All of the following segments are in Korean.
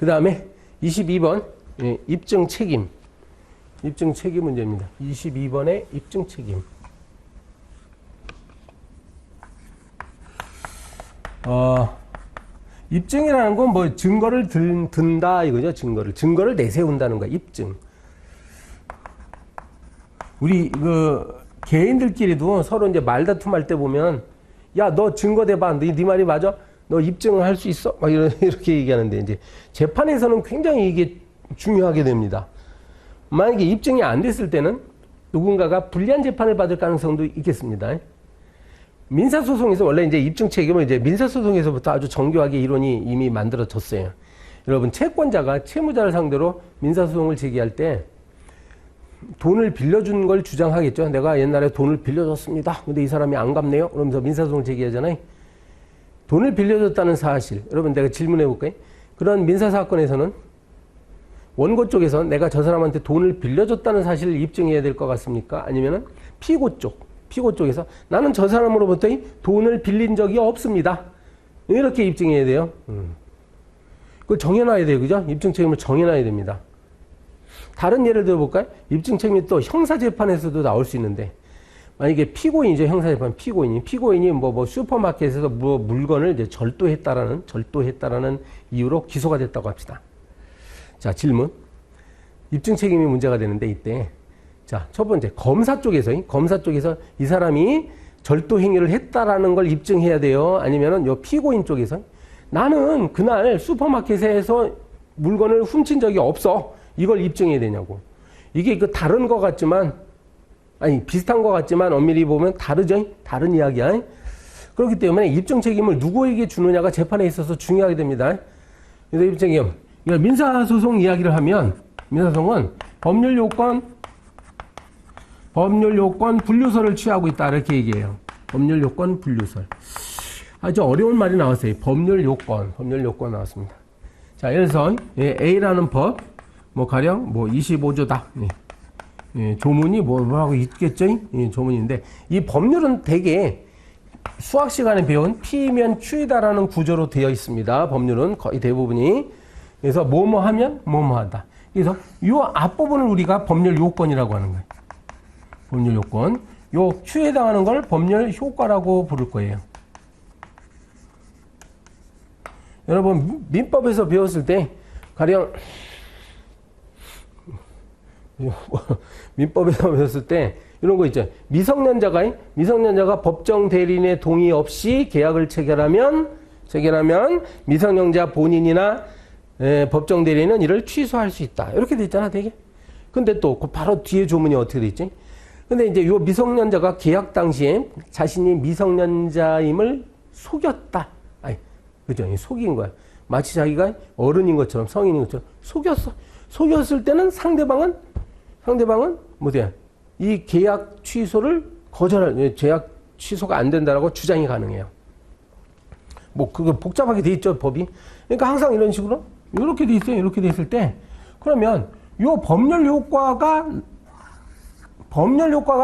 그 다음에 22번 입증 책임. 입증 책임 문제입니다. 22번의 입증 책임. 입증이라는 건 뭐 증거를 든다 이거죠. 증거를 내세운다는 거야. 입증. 우리 개인들끼리도 서로 이제 말다툼할 때 보면 야, 너 증거 대봐. 네 말이 맞아? 너 입증을 할 수 있어? 막 이렇게 얘기하는데 이제 재판에서는 굉장히 이게 중요하게 됩니다. 만약에 입증이 안 됐을 때는 누군가가 불리한 재판을 받을 가능성도 있겠습니다. 민사소송에서 원래 이제 입증 책임을 이제 민사소송에서부터 아주 정교하게 이론이 이미 만들어졌어요. 여러분, 채권자가 채무자를 상대로 민사소송을 제기할 때 돈을 빌려준 걸 주장하겠죠. 내가 옛날에 돈을 빌려줬습니다. 근데 이 사람이 안 갚네요. 그러면서 민사소송을 제기하잖아요. 돈을 빌려줬다는 사실. 여러분, 내가 질문해 볼까요? 그런 민사사건에서는 원고 쪽에서 내가 저 사람한테 돈을 빌려줬다는 사실을 입증해야 될 것 같습니까? 아니면은 피고 쪽에서 나는 저 사람으로부터 돈을 빌린 적이 없습니다. 이렇게 입증해야 돼요. 그걸 정해놔야 돼요. 그죠? 입증 책임을 정해놔야 됩니다. 다른 예를 들어볼까요? 입증 책임이 또 형사재판에서도 나올 수 있는데, 만약에 피고인이죠. 형사재판 피고인이 뭐 슈퍼마켓에서 뭐 물건을 이제 절도했다라는 이유로 기소가 됐다고 합시다. 자, 질문. 입증 책임이 문제가 되는데 이때 자, 첫 번째 검사 쪽에서 이 사람이 절도 행위를 했다라는 걸 입증해야 돼요. 아니면은 요 피고인 쪽에서 나는 그날 슈퍼마켓에서 물건을 훔친 적이 없어. 이걸 입증해야 되냐고. 이게 다른 것 같지만 비슷한 것 같지만 엄밀히 보면 다르죠. 다른 이야기야. 그렇기 때문에 입증 책임을 누구에게 주느냐가 재판에 있어서 중요하게 됩니다. 그래서 입증 책임. 민사소송 이야기를 하면 민사소송은 법률 요건 분류설을 취하고 있다 이렇게 얘기해요. 법률 요건 분류설. 아주 어려운 말이 나왔어요. 법률 요건 나왔습니다. 자, 예를 들어서 A라는 법, 가령 25조다. 조문이 뭐라고 있겠죠? 조문인데 이 법률은 대개 수학 시간에 배운 P면 Q이다라는 구조로 되어 있습니다. 법률은 거의 대부분이. 그래서 뭐뭐 하면 뭐뭐 하다. 그래서 이 앞부분을 우리가 법률 요건이라고 하는 거예요. 법률 요건. 요 Q에 해당하는 걸 법률 효과라고 부를 거예요. 여러분, 민법에서 배웠을 때 가령 민법에서 배웠을 때 이런 거 있죠. 미성년자가 법정 대리인의 동의 없이 계약을 체결하면 미성년자 본인이나 법정 대리인은 이를 취소할 수 있다. 이렇게 돼 있잖아, 되게. 근데 또 바로 뒤에 조문이 어떻게 돼 있지? 근데 이제 요 미성년자가 계약 당시에 자신이 미성년자임을 속였다. 그죠? 속인 거야. 마치 자기가 어른인 것처럼, 성인인 것처럼 속였어. 속였을 때는 상대방은 뭐야? 이 계약 취소를 계약 취소가 안 된다라고 주장이 가능해요. 그거 복잡하게 돼 있죠, 법이. 그러니까 항상 이런 식으로 이렇게 돼 있어요. 이렇게 돼 있을 때 그러면 요 법률 효과가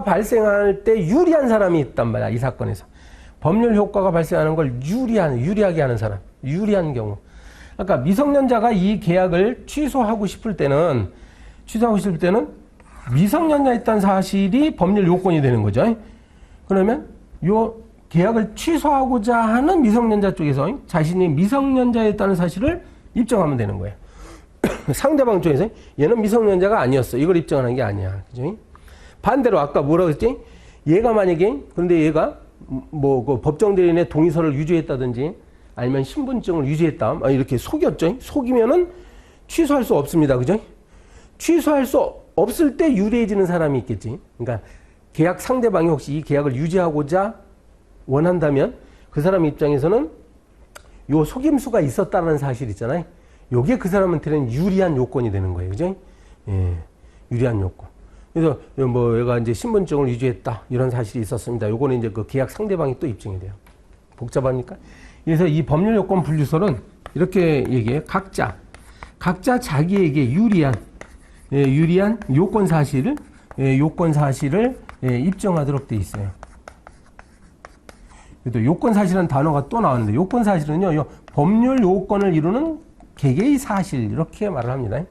발생할 때 유리한 사람이 있단 말이야. 이 사건에서. 법률 효과가 발생하는 걸 유리하게 하는 사람. 유리한 경우. 그러니까 미성년자가 이 계약을 취소하고 싶을 때는 미성년자였다는 사실이 법률 요건이 되는 거죠. 그러면 요 계약을 취소하고자 하는 미성년자 쪽에서 자신이 미성년자였다는 사실을 입증하면 되는 거예요. 상대방 쪽에서 얘는 미성년자가 아니었어. 이걸 입증하는 게 아니야. 그죠? 반대로 아까 뭐라고 했지? 그런데 얘가 그 법정 대리인의 동의서를 유지했다든지 아니면 신분증을 유지했다. 이렇게 속였죠. 속이면은 취소할 수 없습니다. 그죠? 취소할 수 없을 때 유리해지는 사람이 있겠지. 그러니까 계약 상대방이 혹시 이 계약을 유지하고자 원한다면 그 사람 입장에서는 요 속임수가 있었다는 사실 있잖아요. 요게 그 사람한테는 유리한 요건이 되는 거예요. 그죠? 예. 유리한 요건. 그래서 얘가 이제 신분증을 유지했다. 이런 사실이 있었습니다. 요거는 이제 그 계약 상대방이 또 입증이 돼요. 복잡하니까. 그래서 이 법률 요건 분류설은 이렇게 얘기해요. 각자 자기에게 유리한 요건 사실을 입증하도록 돼 있어요. 또 요건 사실은 단어가 또 나왔는데 요건 사실은요. 법률 요건을 이루는 개개의 사실 이렇게 말을 합니다.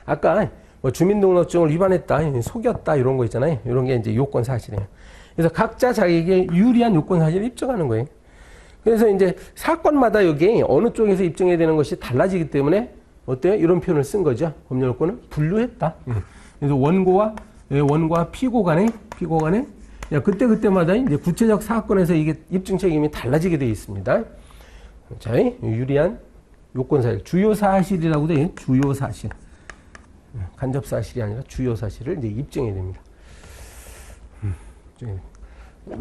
아까 뭐 주민등록증을 위반했다, 속였다 이런 거 있잖아요. 이런 게 이제 요건 사실이에요. 그래서 각자 자기에게 유리한 요건 사실을 입증하는 거예요. 그래서 이제 사건마다 여기 어느 쪽에서 입증해야 되는 것이 달라지기 때문에 어때요? 이런 표현을 쓴 거죠. 법률 요건은 분류했다. 그래서 원고와 피고 간에 그때마다 이제 구체적 사건에서 이게 입증 책임이 달라지게 되어 있습니다. 자, 유리한 요건 사실, 주요 사실이라고 돼. 주요 사실. 간접 사실이 아니라 주요 사실을 이제 입증해야 됩니다.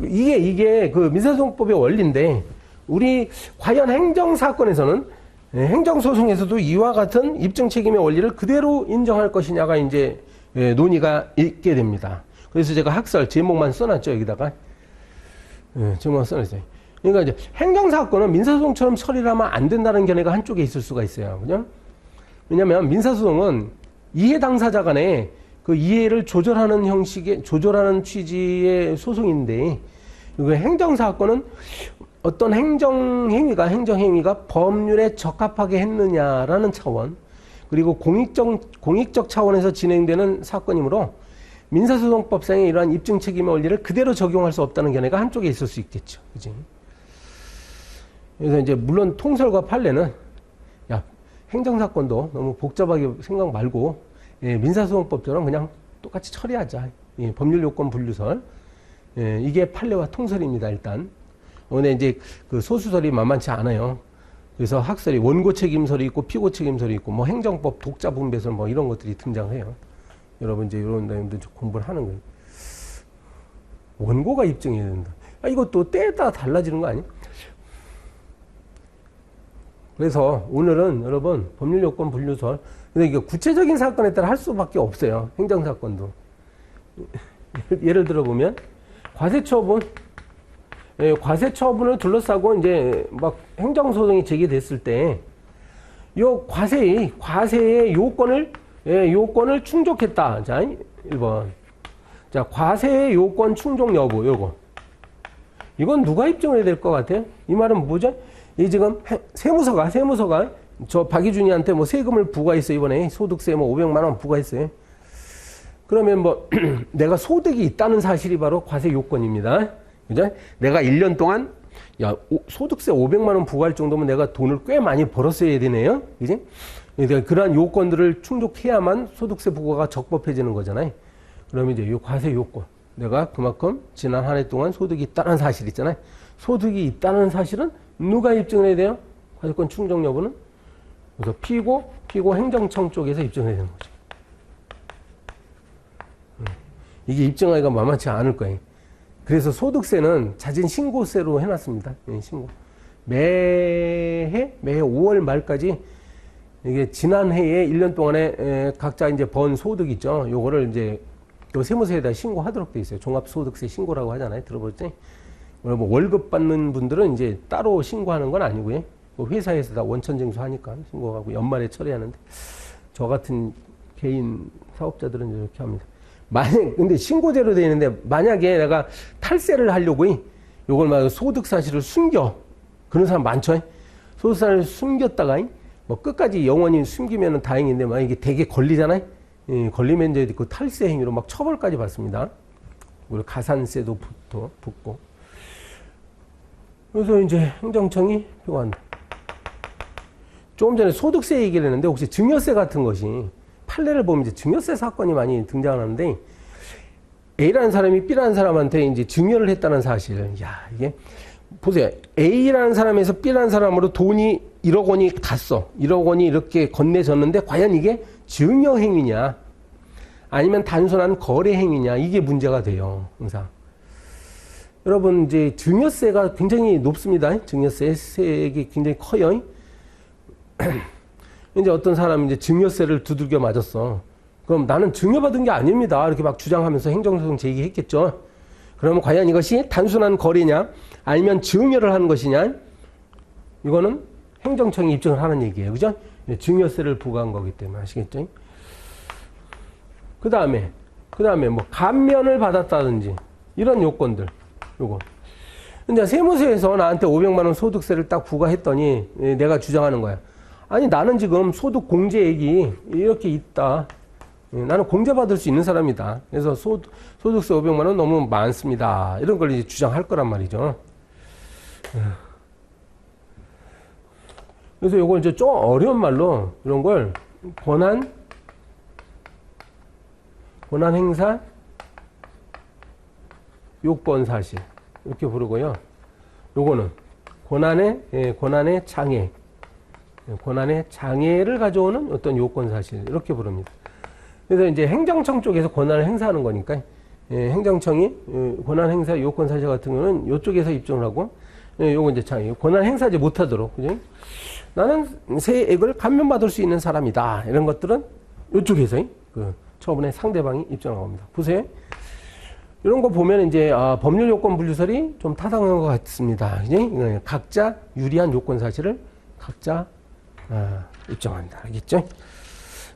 이게 그 민사소송법의 원리인데, 우리 과연 행정사건에서는, 행정소송에서도 이와 같은 입증 책임의 원리를 그대로 인정할 것이냐가 이제 논의가 있게 됩니다. 그래서 제가 학설 제목만 써놨죠, 여기다가. 제목만 써놨어요. 그러니까 이제 행정사건은 민사소송처럼 처리를 하면 안 된다는 견해가 한쪽에 있을 수가 있어요. 그죠? 왜냐면 민사소송은 이해 당사자 간에 그 이해를 조절하는 형식의, 조절하는 취지의 소송인데, 그 행정사건은 어떤 행정행위가 법률에 적합하게 했느냐라는 차원, 그리고 공익적 차원에서 진행되는 사건이므로 민사소송법상의 이러한 입증 책임의 원리를 그대로 적용할 수 없다는 견해가 한쪽에 있을 수 있겠죠. 그지? 그래서 이제 물론 통설과 판례는 야, 행정사건도 너무 복잡하게 생각 말고 민사소송법처럼 그냥 똑같이 처리하자. 법률 요건 분류설. 이게 판례와 통설입니다, 일단. 근데 이제 그 소수설이 만만치 않아요. 그래서 학설이 원고 책임설이 있고 피고 책임설이 있고 뭐 행정법 독자 분배설 뭐 이런 것들이 등장해요. 여러분 이제 이런 내용들 공부를 하는 거예요. 원고가 입증해야 된다. 이것도 때에 따라 달라지는 거 아니에요? 그래서 오늘은 여러분 법률 요건 분류설, 근데 이게 구체적인 사건에 따라 할 수밖에 없어요. 행정사건도. 예를 들어 보면 과세처분을 둘러싸고 이제 막 행정소송이 제기됐을 때, 요 과세의 요건을 충족했다. 자, 1번. 자, 과세의 요건 충족 여부, 요거. 이건 누가 입증을 해야 될 것 같아요? 이 말은 뭐죠? 이 지금 세무서가 저 박희준이한테 뭐 세금을 부과했어요. 이번에 소득세 뭐 500만 원 부과했어요. 그러면 뭐 내가 소득이 있다는 사실이 바로 과세 요건입니다. 그죠? 내가 1년 동안 야, 소득세 500만 원 부과할 정도면 내가 돈을 꽤 많이 벌었어야 되네요. 그지? 그러니까 그러한 요건들을 충족해야만 소득세 부과가 적법해지는 거잖아요. 그러면 이제 이 과세 요건, 내가 그만큼 지난 한 해 동안 소득이 있다는 사실 있잖아요. 소득이 있다는 사실은 누가 입증을 해야 돼요? 과세권 충족 여부는? 그래서 피고 행정청 쪽에서 입증해야 되는 거죠. 이게 입증하기가 만만치 않을 거예요. 그래서 소득세는 자진 신고세로 해놨습니다. 신고. 매해 5월 말까지 이게 지난 해에 1년 동안에 각자 이제 번 소득 있죠. 요거를 이제 요 세무서에다 신고하도록 돼 있어요. 종합소득세 신고라고 하잖아요. 들어보셨죠? 뭐 월급 받는 분들은 이제 따로 신고하는 건 아니고요. 뭐 회사에서 다 원천징수하니까 신고하고 연말에 처리하는데, 저 같은 개인 사업자들은 이렇게 합니다. 근데 신고제로 되어 있는데, 만약에 내가 탈세를 하려고 요걸 막 소득 사실을 숨겨. 그런 사람 많죠? 소득 사실을 숨겼다가 뭐 끝까지 영원히 숨기면 다행인데, 만약에 되게 걸리잖아요? 걸리면 이제 그 탈세 행위로 막 처벌까지 받습니다. 그리고 가산세도 붙고. 그래서 이제 행정청이 표고한다. 조금 전에 소득세 얘기를 했는데, 혹시 증여세 같은 것이, 판례를 보면 이제 증여세 사건이 많이 등장하는데, A라는 사람이 B라는 사람한테 이제 증여를 했다는 사실. 야, 이게, 보세요. A라는 사람에서 B라는 사람으로 돈이 1억 원이 갔어. 1억 원이 이렇게 건네졌는데, 과연 이게 증여 행위냐? 아니면 단순한 거래 행위냐? 이게 문제가 돼요. 항상. 여러분, 이제 증여세가 굉장히 높습니다. 증여세 세액이 굉장히 커요. 이제 어떤 사람이 이제 증여세를 두들겨 맞았어. 그럼 나는 증여받은 게 아닙니다. 이렇게 막 주장하면서 행정소송 제기했겠죠. 그러면 과연 이것이 단순한 거래냐? 아니면 증여를 하는 것이냐? 이거는 행정청이 입증을 하는 얘기예요. 그죠? 증여세를 부과한 거기 때문에 아시겠죠? 그 다음에 뭐 감면을 받았다든지 이런 요건들. 요거. 근데 세무서에서 나한테 500만 원 소득세를 딱 부과했더니 내가 주장하는 거야. 아니 나는 지금 소득 공제액이 이렇게 있다. 나는 공제받을 수 있는 사람이다. 그래서 소득세 500만 원 너무 많습니다. 이런 걸 이제 주장할 거란 말이죠. 그래서 요걸 이제 좀 어려운 말로 이런 걸 권한 행사 요건 사실 이렇게 부르고요. 요거는 권한의 장애를 가져오는 어떤 요건 사실 이렇게 부릅니다. 그래서 이제 행정청 쪽에서 권한을 행사하는 거니까 행정청이 권한 행사 요건 사실 같은 경우는 요쪽에서 입증을 하고 요거 이제 장애 권한 행사하지 못하도록 그죠? 나는 세액을 감면받을 수 있는 사람이다. 이런 것들은 요쪽에서 그 처분의 상대방이 입증한 겁니다. 보세요. 이런 거 보면 이제 법률 요건 분류설이 좀 타당한 것 같습니다. 그죠? 각자 유리한 요건 사실을 각자 입증한다. 알겠죠?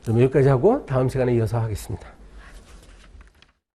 그럼 여기까지 하고 다음 시간에 이어서 하겠습니다.